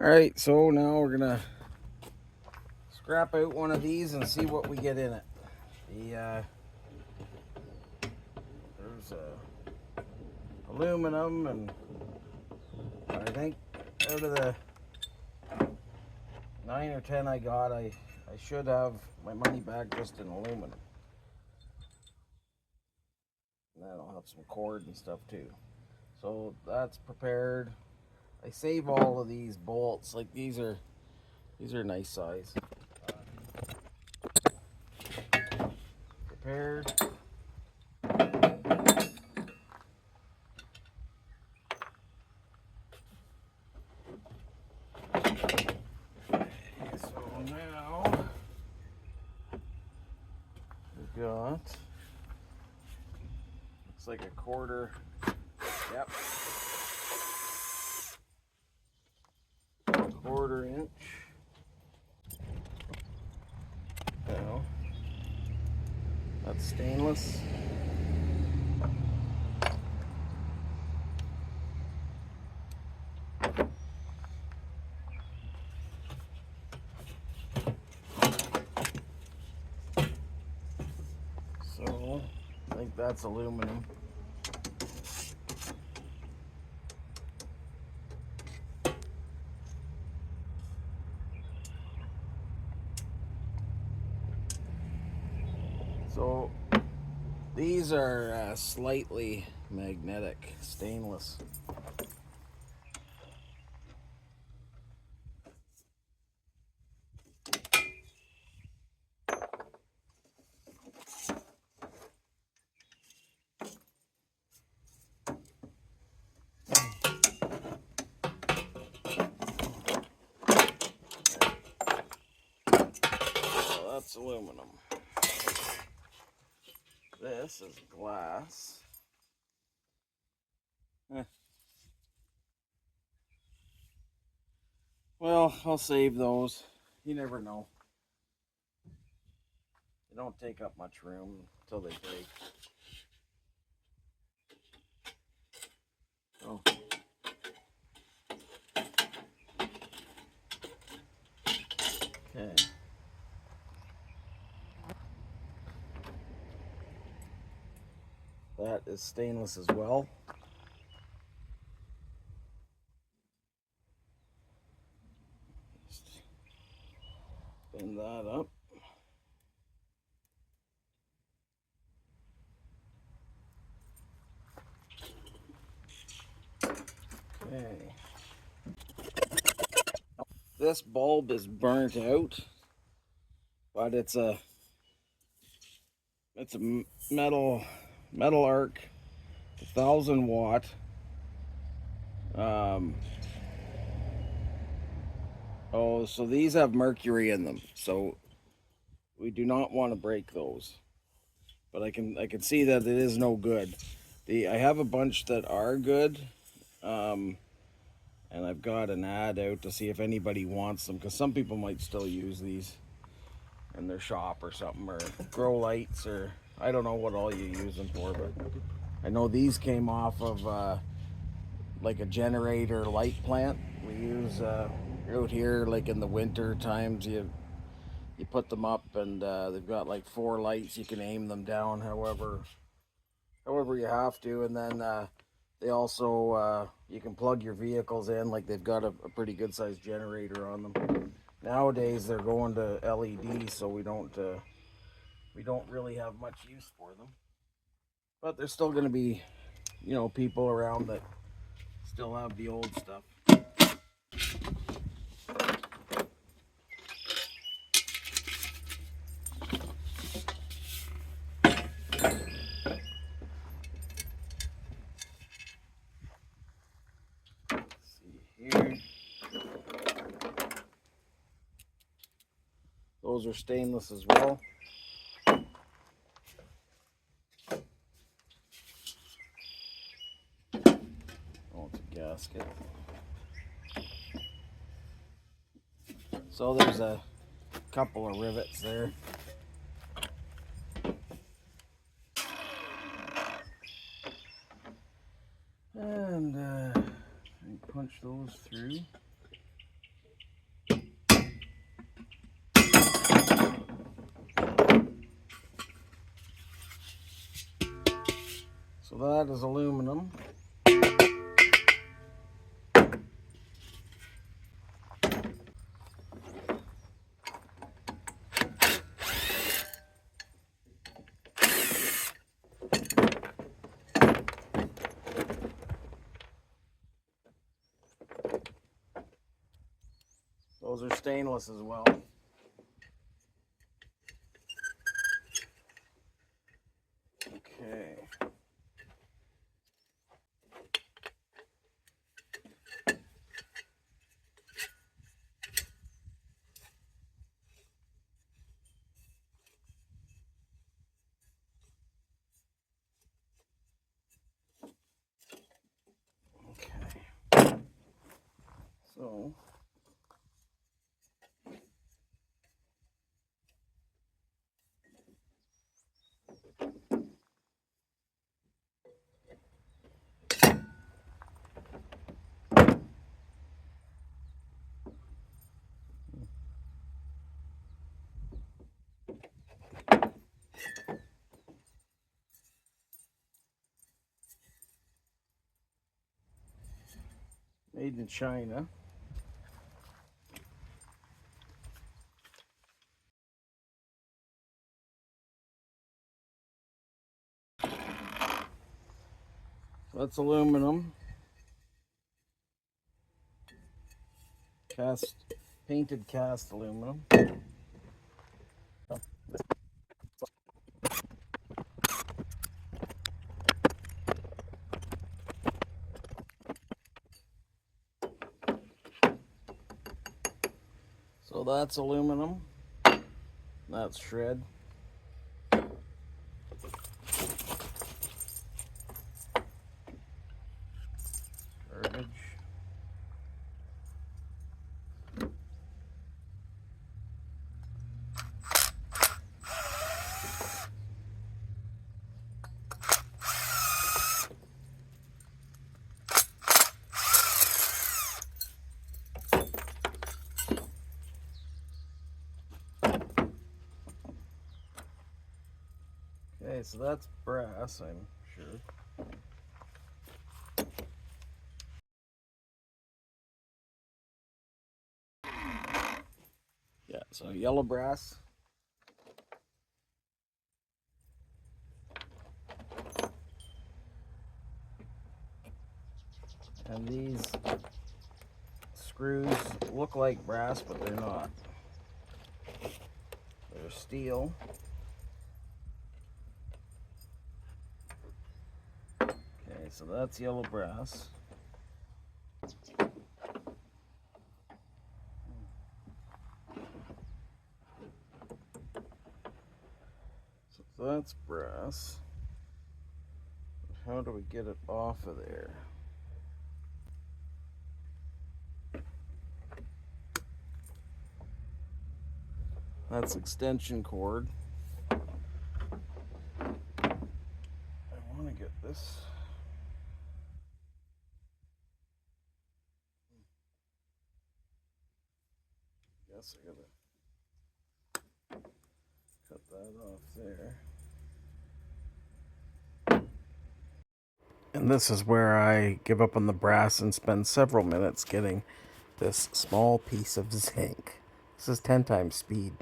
Alright, so now we're gonna scrap out one of these and see what we get in it. There's aluminum, and I think out of the 9 or 10 I got, I should have my money back just in aluminum. And then I'll have some cord and stuff too. So that's prepared. I save all of these bolts. Like these are nice size. Prepared. So now we've got, looks like a quarter. Yep. Quarter-inch. Now, that's stainless. So, I think that's aluminum. So these are slightly magnetic, stainless. So that's aluminum. This is glass. Well, I'll save those. You never know. They don't take up much room until they break. Oh. Okay. That is stainless as well. Just bend that up. Okay. This bulb is burnt out, but it's a metal arc, 1,000 watt. So these have mercury in them, so we do not want to break those. But I can see that it is no good. I have a bunch that are good, and I've got an ad out to see if anybody wants them, because some people might still use these in their shop or something, or grow lights, or I don't know what all you use them for, but I know these came off of like a generator light plant we use out here, like in the winter times. You put them up, and they've got like 4 lights. You can aim them down however you have to, and then they also you can plug your vehicles in. Like they've got a pretty good sized generator on them. Nowadays they're going to LED, so we don't really have much use for them. But there's still going to be, people around that still have the old stuff. Here. Those are stainless as well. Oh, it's a gasket. So there's a couple of rivets there. And punch those through. So that is aluminum. Those are stainless as well. Okay. Okay. So made in China. So that's aluminum. Painted cast aluminum. So that's aluminum. That's shred. Garbage. Okay, so that's brass, I'm sure. Yeah, so yellow brass. And these screws look like brass, but they're not. They're steel. Okay, so that's yellow brass. So that's brass. But how do we get it off of there? That's extension cord. I want to get this. Guess I gotta cut that off there. And this is where I give up on the brass and spend several minutes getting this small piece of zinc. This is 10 times speed.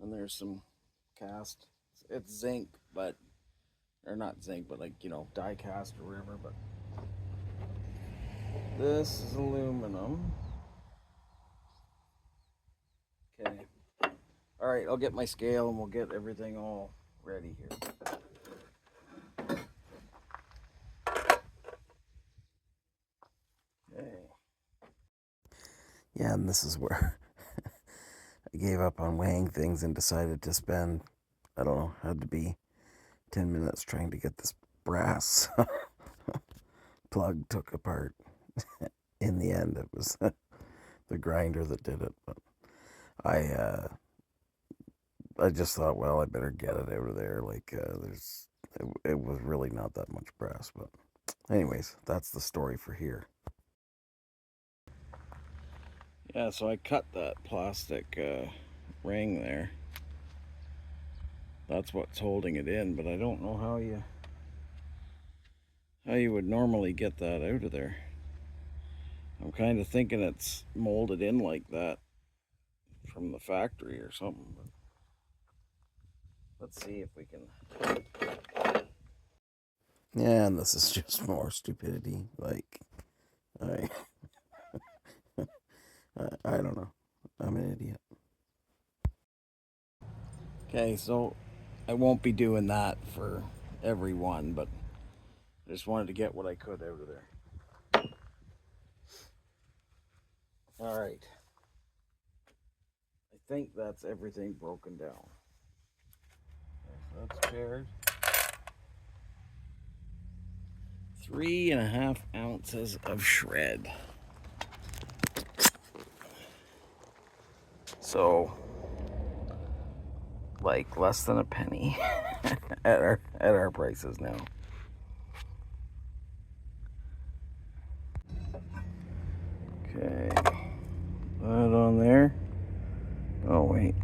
And there's some cast. It's zinc, but, or not zinc, but like, you know, die cast or whatever. But this is aluminum. Okay. All right, I'll get my scale and we'll get everything all ready here. Okay. Yeah, and this is where I gave up on weighing things and decided to spend, I don't know, had to be 10 minutes trying to get this brass plug took apart. In the end, it was the grinder that did it. But I just thought, well, I better get it out of there. Like, it was really not that much brass. But anyways, that's the story for here. Yeah, so I cut that plastic ring there. That's what's holding it in, but I don't know how you how you would normally get that out of there. I'm kind of thinking it's molded in like that from the factory or something. But let's see if we can. Yeah, and this is just more stupidity. Like, I, I don't know. I'm an idiot. Okay, so I won't be doing that for every one, but I just wanted to get what I could out of there. All right. I think that's everything broken down. Okay, so that's paired. 3.5 ounces of shred. So, like less than a penny at our prices now. Okay, that on there. Oh wait,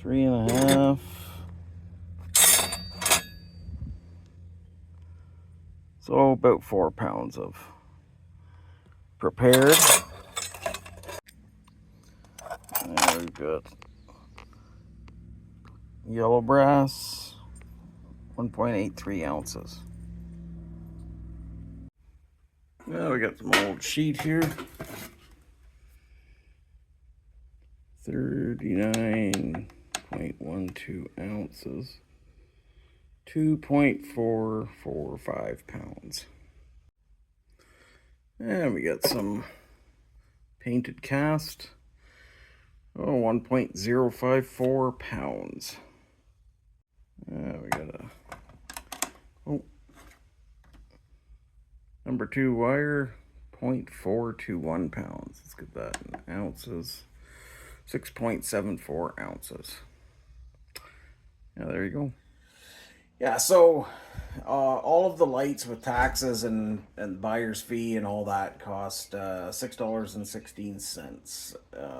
3.5. So about 4 pounds of prepared. There we've got yellow brass, 1.83 ounces. Now we got some old sheet here. 39.12 ounces. 2.445 pounds. And we got some painted cast. Oh, 1.054 pounds. We got a number 2 wire, 0.421 pounds. Let's get that in ounces. 6.74 ounces. Yeah, there you go. Yeah, so all of the lights with taxes and buyer's fee and all that cost $6.16.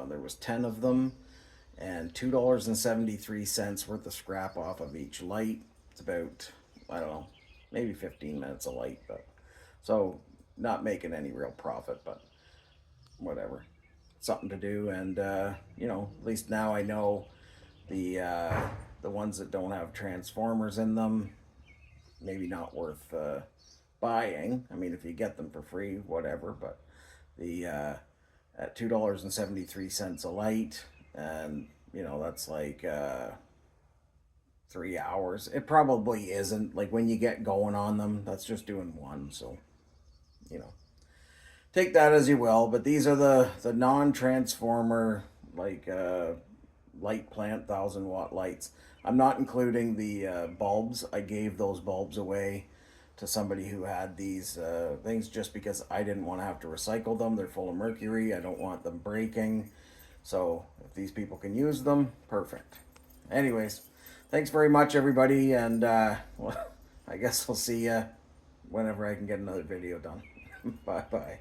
There was 10 of them, and $2.73 worth of scrap off of each light. It's about, I don't know, maybe 15 minutes a light, but so not making any real profit, but whatever, something to do. And you know, at least now I know the ones that don't have transformers in them, maybe not worth buying. I mean, if you get them for free, whatever. But the at $2.73 a light, and you know that's like 3 hours. It probably isn't. Like when you get going on them, that's just doing one. So you know, take that as you will. But these are the non-transformer, like light plant 1,000-watt lights. I'm not including the bulbs. I gave those bulbs away to somebody who had these things just because I didn't want to have to recycle them. They're full of mercury. I don't want them breaking. So if these people can use them, perfect. Anyways, thanks very much, everybody. And well, I guess we'll see you whenever I can get another video done. Bye-bye.